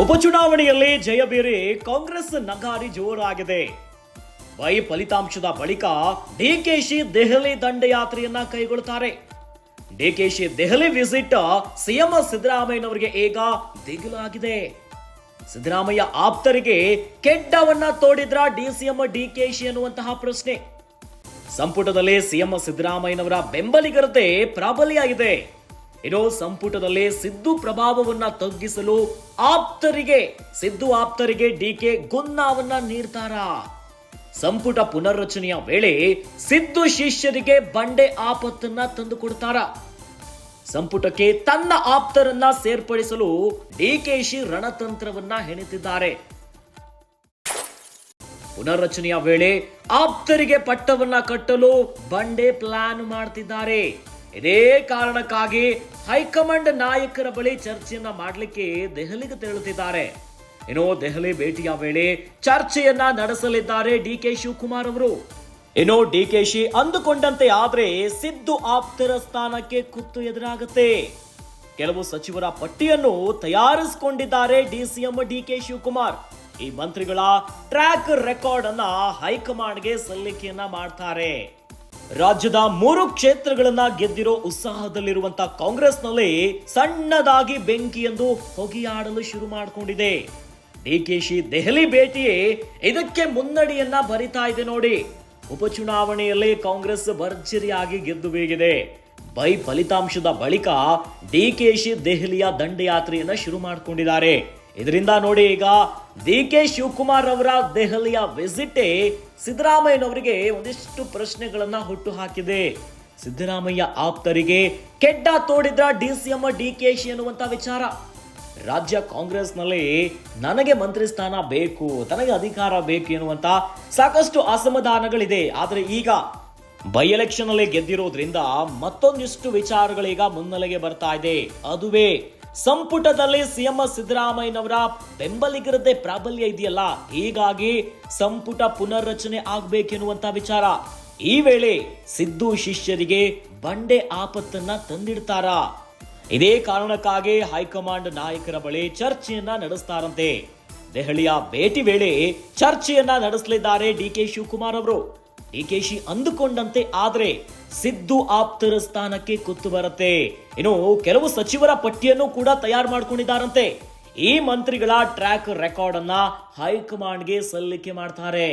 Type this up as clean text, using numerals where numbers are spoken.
ಉಪಚುನಾವಣೆಯಲ್ಲಿ ಜಯಬೇರಿ ಕಾಂಗ್ರೆಸ್ ನಗಾರಿ ಜೋರಾಗಿದೆ. ಫಲಿತಾಂಶದ ಬಳಿಕ ಡಿಕೆಶಿ ದೆಹಲಿ ದಂಡಯಾತ್ರೆಯನ್ನ ಕೈಗೊಳ್ಳುತ್ತಾರೆ. ಡಿಕೆಶಿ ದೆಹಲಿ ವಿಸಿಟ್ ಸಿಎಂ ಸಿದ್ದರಾಮಯ್ಯನವರಿಗೆ ಈಗ ದಿಗಿಲಾಗಿದೆ. ಸಿದ್ದರಾಮಯ್ಯ ಆಪ್ತರಿಗೆ ಕೆಡ್ಡವನ್ನ ತೋಡಿದ್ರ ಡಿಸಿಎಂ ಡಿಕೆಶಿ ಅನ್ನುವಂತಹ ಪ್ರಶ್ನೆ. ಸಂಪುಟದಲ್ಲಿ ಸಿಎಂ ಸಿದ್ದರಾಮಯ್ಯನವರ ಬೆಂಬಲಿಗರದೇ ಪ್ರಾಬಲ್ಯ ಇದೆ. ಇನ್ನು ಸಂಪುಟದಲ್ಲಿ ಸಿದ್ದು ಪ್ರಭಾವವನ್ನ ತಗ್ಗಿಸಲು ಸಿದ್ದು ಆಪ್ತರಿಗೆ ಡಿಕೆ ಗುನ್ನಾವನ್ನ ನೀಡ್ತಾರಾ? ಸಂಪುಟ ಪುನರ್ರಚನೆಯ ವೇಳೆ ಸಿದ್ದು ಶಿಷ್ಯರಿಗೆ ಬಂಡೆ ಆಪತ್ತನ್ನ ತಂದುಕೊಡ್ತಾರ? ಸಂಪುಟಕ್ಕೆ ತನ್ನ ಆಪ್ತರನ್ನ ಸೇರ್ಪಡಿಸಲು ಡಿಕೆಶಿ ರಣತಂತ್ರವನ್ನ ಹೆಣೆದಿದ್ದಾರೆ. ಪುನರ್ರಚನೆಯ ವೇಳೆ ಆಪ್ತರಿಗೆ ಪಟ್ಟವನ್ನ ಕಟ್ಟಲು ಬಂಡೆ ಪ್ಲಾನ್ ಮಾಡ್ತಿದ್ದಾರೆ. ಇದೇ ಕಾರಣಕ್ಕಾಗಿ ಹೈಕಮಾಂಡ್ ನಾಯಕರ ಬಳಿ ಚರ್ಚೆಯನ್ನ ಮಾಡಲಿಕ್ಕೆ ದೆಹಲಿಗೆ ತೆರಳುತ್ತಿದ್ದಾರೆ. ಇನ್ನು ದೆಹಲಿ ಭೇಟಿಯ ವೇಳೆ ಚರ್ಚೆಯನ್ನ ನಡೆಸಲಿದ್ದಾರೆ ಡಿಕೆ ಶಿವಕುಮಾರ್ ಅವರು. ಇನ್ನು ಡಿಕೆಶಿ ಅಂದುಕೊಂಡಂತೆ ಆದ್ರೆ ಸಿದ್ದು ಆಪ್ತರ ಸ್ಥಾನಕ್ಕೆ ಕುತ್ತು ಎದುರಾಗುತ್ತೆ. ಕೆಲವು ಸಚಿವರ ಪಟ್ಟಿಯನ್ನು ತಯಾರಿಸಿಕೊಂಡಿದ್ದಾರೆ ಡಿಸಿಎಂ ಡಿಕೆ ಶಿವಕುಮಾರ್. ಈ ಮಂತ್ರಿಗಳ ಟ್ರ್ಯಾಕ್ ರೆಕಾರ್ಡ್ ಅನ್ನ ಹೈಕಮಾಂಡ್ಗೆ ಸಲ್ಲಿಕೆಯನ್ನ ಮಾಡ್ತಾರೆ. ರಾಜ್ಯದ 3 ಕ್ಷೇತ್ರಗಳನ್ನ ಗೆದ್ದಿರೋ ಉತ್ಸಾಹದಲ್ಲಿರುವಂತಹ ಕಾಂಗ್ರೆಸ್ನಲ್ಲಿ ಸಣ್ಣದಾಗಿ ಬೆಂಕಿಯೆಂದು ಹೊಗೆಯಾಡಲು ಶುರು ಮಾಡಿಕೊಂಡಿದೆ. ಡಿಕೆಶಿ ದೆಹಲಿ ಭೇಟಿಯೇ ಇದಕ್ಕೆ ಮುನ್ನಡಿಯನ್ನ ಬರಿತಾ ಇದೆ ನೋಡಿ. ಉಪಚುನಾವಣೆಯಲ್ಲಿ ಕಾಂಗ್ರೆಸ್ ಭರ್ಜರಿಯಾಗಿ ಗೆದ್ದು ಬೀಗಿದೆ. ಫಲಿತಾಂಶದ ಬಳಿಕ ಡಿಕೆಶಿ ದೆಹಲಿಯ ದಂಡಯಾತ್ರೆಯನ್ನ ಶುರು ಮಾಡಿಕೊಂಡಿದ್ದಾರೆ. ಇದರಿಂದ ನೋಡಿ ಈಗ ಡಿಕೆ ಶಿವಕುಮಾರ್ ಅವರ ದೆಹಲಿಯ ವಿಸಿಟೇ ಸಿದ್ದರಾಮಯ್ಯನವರಿಗೆ ಒಂದಿಷ್ಟು ಪ್ರಶ್ನೆಗಳನ್ನ ಹುಟ್ಟು ಹಾಕಿದೆ. ಸಿದ್ದರಾಮಯ್ಯ ಆಪ್ತರಿಗೆ ಕೆಡ್ಡ ತೋಡಿದ್ರ ಡಿಸಿಎಂ ಡಿಕೆಶಿ ಅನ್ನುವಂತ ವಿಚಾರ. ರಾಜ್ಯ ಕಾಂಗ್ರೆಸ್ನಲ್ಲಿ ನನಗೆ ಮಂತ್ರಿ ಸ್ಥಾನ ಬೇಕು, ತನಗೆ ಅಧಿಕಾರ ಬೇಕು ಎನ್ನುವಂತ ಸಾಕಷ್ಟು ಅಸಮಾಧಾನಗಳಿದೆ. ಆದ್ರೆ ಈಗ ಎಲೆಕ್ಷನ್ ಅಲ್ಲಿ ಗೆದ್ದಿರೋದ್ರಿಂದ ಮತ್ತೊಂದಿಷ್ಟು ವಿಚಾರಗಳೀಗ ಮುನ್ನೆಲೆಗೆ ಬರ್ತಾ ಇದೆ. ಅದುವೇ ಸಂಪುಟದಲ್ಲಿ ಸಿಎಂ ಸಿದ್ದರಾಮಯ್ಯನವರ ಬೆಂಬಲಿಗರದ್ದೇ ಪ್ರಾಬಲ್ಯ ಇದೆಯಲ್ಲ, ಹೀಗಾಗಿ ಸಂಪುಟ ಪುನರ್ರಚನೆ ಆಗ್ಬೇಕೆನ್ನುವಂತ ವಿಚಾರ. ಈ ವೇಳೆ ಸಿದ್ದು ಶಿಷ್ಯರಿಗೆ ಬಂಡೆ ಆಪತ್ತನ್ನ ತಂದಿಡ್ತಾರ? ಇದೇ ಕಾರಣಕ್ಕಾಗಿ ಹೈಕಮಾಂಡ್ ನಾಯಕರ ಬಳಿ ಚರ್ಚೆಯನ್ನ ನಡೆಸ್ತಾರಂತೆ. ದೆಹಲಿಯ ಭೇಟಿ ವೇಳೆ ಚರ್ಚೆಯನ್ನ ನಡೆಸಲಿದ್ದಾರೆ ಡಿಕೆ ಶಿವಕುಮಾರ್ ಅವರು. ಡಿಕೆಶಿ ಅಂದುಕೊಂಡಂತೆ ಆದ್ರೆ ಸಿದ್ದು ಆಪ್ತರ ಸ್ಥಾನಕ್ಕೆ ಕುತ್ತು ಬರುತ್ತೆ. ಇನ್ನು ಕೆಲವು ಸಚಿವರ ಪಟ್ಟಿಯನ್ನು ಕೂಡ ತಯಾರು ಮಾಡ್ಕೊಂಡಿದ್ದಾರಂತೆ. ಈ ಮಂತ್ರಿಗಳ ಟ್ರ್ಯಾಕ್ ರೆಕಾರ್ಡ್ ಅನ್ನ ಹೈಕಮಾಂಡ್ಗೆ ಸಲ್ಲಿಕೆ ಮಾಡ್ತಾರೆ.